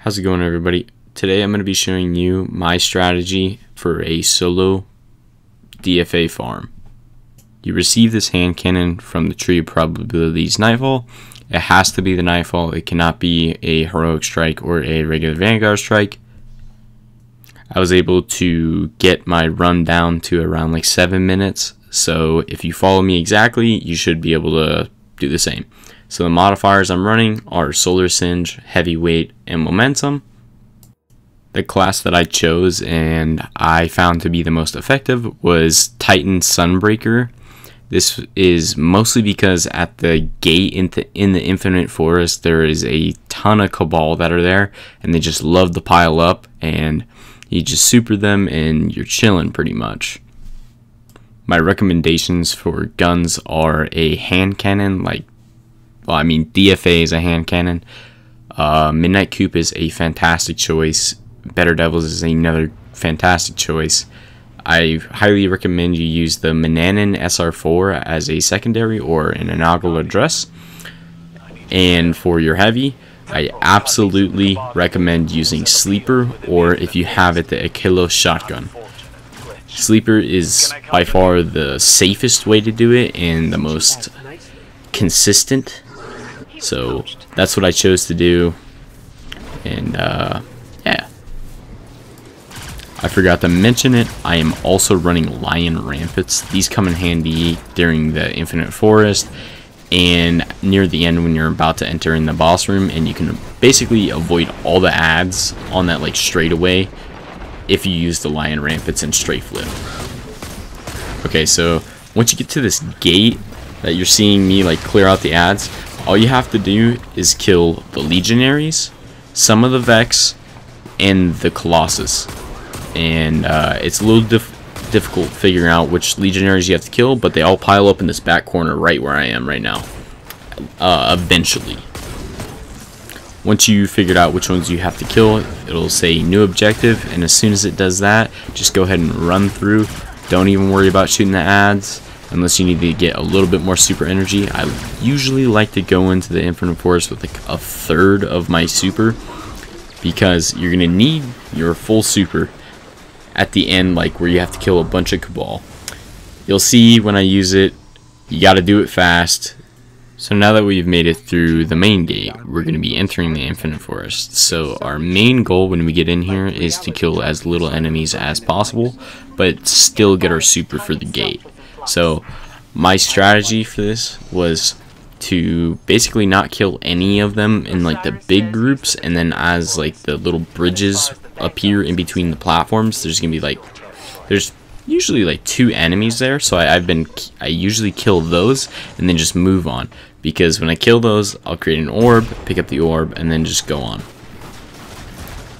How's it going, everybody? Today I'm going to be showing you my strategy for a solo D.F.A farm. You receive this Handcannon from the Tree of Probabilities Nightfall. It has to be the Nightfall. It cannot be a Heroic Strike or a regular Vanguard Strike. I was able to get my run down to around like 7 minutes. So if you follow me exactly, you should be able to do the same. So the modifiers I'm running are Solar Singe, Heavyweight, and Momentum. The class that I chose and I found to be the most effective was Titan Sunbreaker. This is mostly because at the gate in the Infinite Forest there is a ton of Cabal that are there, and they just love to pile up, and you just super them and you're chilling pretty much. My recommendations for guns are a Handcannon, D.F.A is a Handcannon. Midnight Coup is a fantastic choice. Better Devils is another fantastic choice. I highly recommend you use the Manannan SR-4 as a secondary or an Inaugural Address. And for your heavy, I absolutely recommend using Sleeper, or if you have it, the IKELOS shotgun. Sleeper is by far the safest way to do it and the most consistent. So that's what I chose to do. And yeah, I forgot to mention it, I am also running Lion Rampants. These come in handy during the Infinite Forest and near the end when you're about to enter in the boss room, and you can basically avoid all the ads on that like straightaway if you use the Lion Rampants and straight flip. Okay, so once you get to this gate that you're seeing me like clear out the ads, all you have to do is kill the Legionaries, some of the Vex, and the Colossus. And it's a little difficult figuring out which Legionaries you have to kill, but they all pile up in this back corner right where I am right now. Eventually. Once you figured out which ones you have to kill, it'll say new objective, and as soon as it does that, just go ahead and run through. Don't even worry about shooting the ads unless you need to get a little bit more super energy. I usually like to go into the Infinite Forest with like a third of my super, because you're going to need your full super at the end, like where you have to kill a bunch of Cabal. You'll see when I use it, you got to do it fast. So now that we've made it through the main gate, we're going to be entering the Infinite Forest. So our main goal when we get in here is to kill as little enemies as possible, but still get our super for the gate. So my strategy for this was to basically not kill any of them in like the big groups, and then as like the little bridges appear in between the platforms, there's gonna be like, there's usually like 2 enemies there, so I usually kill those and then just move on, because when I kill those I'll create an orb, pick up the orb, and then just go on.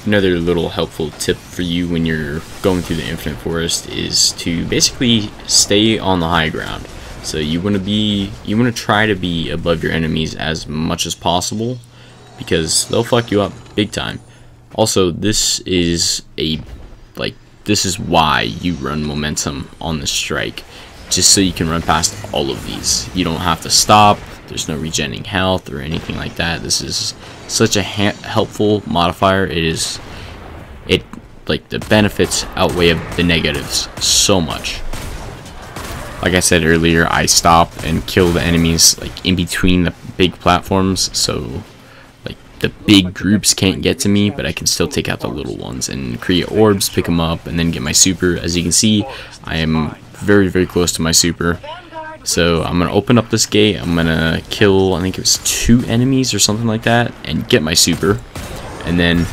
Another little helpful tip for you when you're going through the Infinite Forest is to basically stay on the high ground. So you want to try to be above your enemies as much as possible, because they'll fuck you up big time. Also, this is why you run Momentum on the strike, just so you can run past all of these. You don't have to stop. There's no regenerating health or anything like that. This is such a helpful modifier. The benefits outweigh the negatives so much. Like I said earlier, I stop and kill the enemies like in between the big platforms, so like the big groups can't get to me, but I can still take out the little ones and create orbs, pick them up, and then get my super. As you can see, I am very, very close to my super. So I'm going to open up this gate, I'm going to kill, I think it was 2 enemies or something like that, and get my super. And then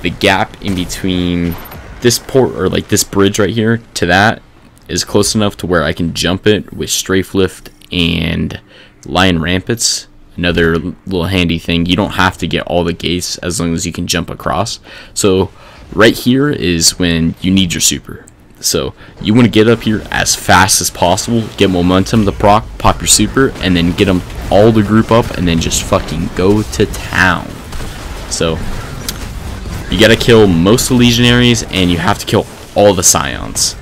the gap in between this port, or like this bridge right here, to that is close enough to where I can jump it with Strafe Lift and Lion Rampants. Another little handy thing, you don't have to get all the gates as long as you can jump across. So right here is when you need your super. So you want to get up here as fast as possible, get Momentum to proc, pop your super, and then get them all to group up and then just fucking go to town. So you gotta kill most of the Legionaries, and you have to kill all the Scions.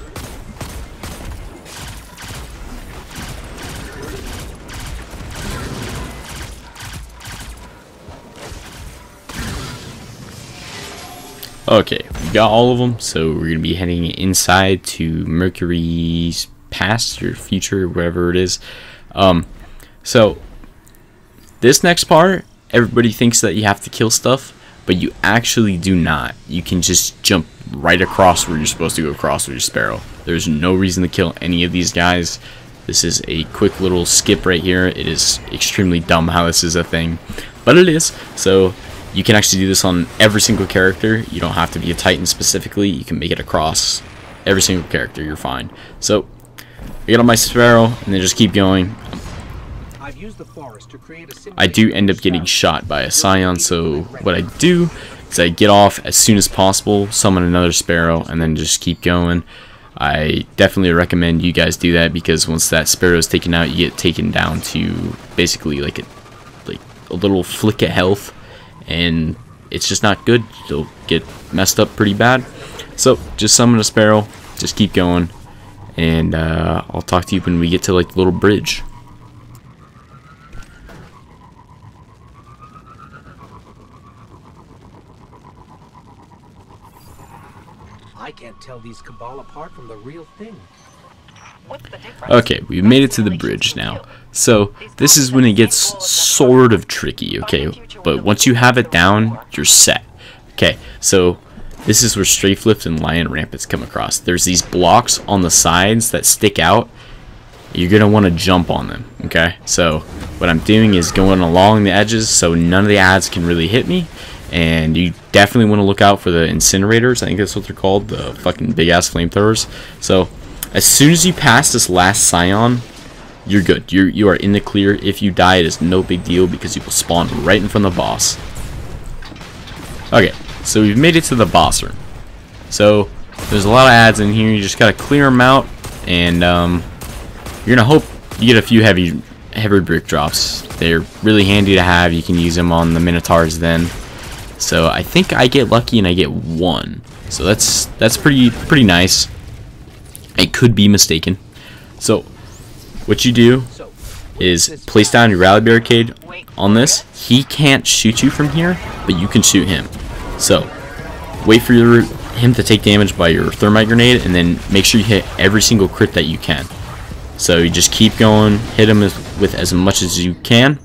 Okay, we got all of them, so we're gonna be heading inside to Mercury's past or future, whatever it is. So this next part, everybody thinks that you have to kill stuff, but you actually do not. You can just jump right across where you're supposed to go across with your Sparrow. There's no reason to kill any of these guys. This is a quick little skip right here. It is extremely dumb how this is a thing, but it is. So you can actually do this on every single character. You don't have to be a Titan specifically. You can make it across every single character. You're fine. So I get on my Sparrow and then just keep going. I do end up getting shot by a Scion, so what I do is I get off as soon as possible, summon another Sparrow, and then just keep going. I definitely recommend you guys do that, because once that Sparrow is taken out, you get taken down to basically like a little flick of health, and it's just not good. You'll get messed up pretty bad. So just summon a Sparrow, just keep going, and I'll talk to you when we get to like the little bridge. I can't tell these Cabal apart from the real thing. Okay, we made it to the bridge now. So this is when it gets sort of tricky, okay? But once you have it down, you're set. Okay, so this is where Strafe Lift and Lion Rampants come across. There's these blocks on the sides that stick out. You're going to want to jump on them, okay? So what I'm doing is going along the edges so none of the ads can really hit me. And you definitely want to look out for the incinerators. I think that's what they're called, the fucking big ass flamethrowers. So as soon as you pass this last Scion, you're good. You are in the clear. If you die, it is no big deal, because you will spawn right in front of the boss. Okay, so we've made it to the boss room. So there's a lot of ads in here. You just gotta clear them out, and you're gonna hope you get a few heavy brick drops. They're really handy to have. You can use them on the Minotaurs then. So I think I get lucky and I get one. So that's pretty nice. I could be mistaken. So what you do is place down your rally barricade on this. He can't shoot you from here, but you can shoot him. So wait for him to take damage by your thermite grenade, and then make sure you hit every single crit that you can. So you just keep going, hit him with as much as you can.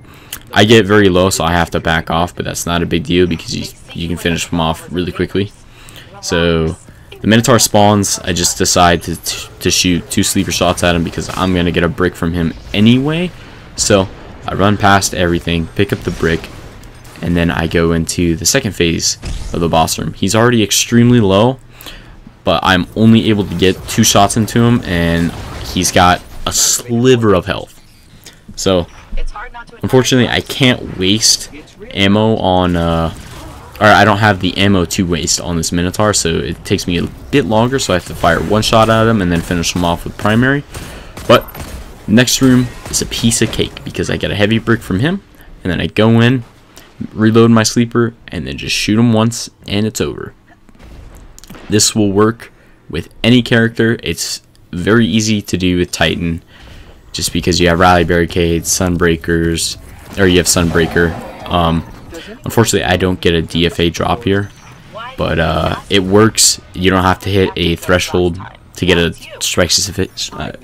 I get very low, so I have to back off, but that's not a big deal, because you can finish them off really quickly. So the Minotaur spawns. I just decide to shoot 2 sleeper shots at him, because I'm going to get a brick from him anyway. So I run past everything, pick up the brick, and then I go into the second phase of the boss room. He's already extremely low, but I'm only able to get 2 shots into him, and he's got a sliver of health. So unfortunately, I can't waste ammo on, or I don't have the ammo to waste on this Minotaur, so it takes me a bit longer, so I have to fire 1 shot at him and then finish him off with primary. But next room is a piece of cake, because I get a heavy brick from him, and then I go in, reload my sleeper, and then just shoot him once, and it's over. This will work with any character. It's very easy to do with Titan, just because you have rally barricades, Sunbreakers, or you have Sunbreaker. Unfortunately, I don't get a D.F.A drop here, but it works. You don't have to hit a threshold to get a strike specific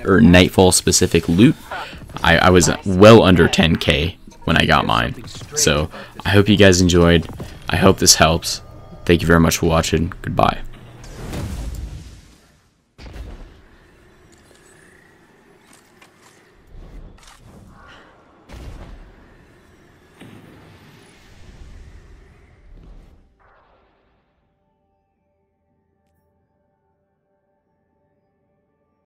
or nightfall specific loot. I was well under 10k when I got mine. So I hope you guys enjoyed. I hope this helps. Thank you very much for watching. Goodbye.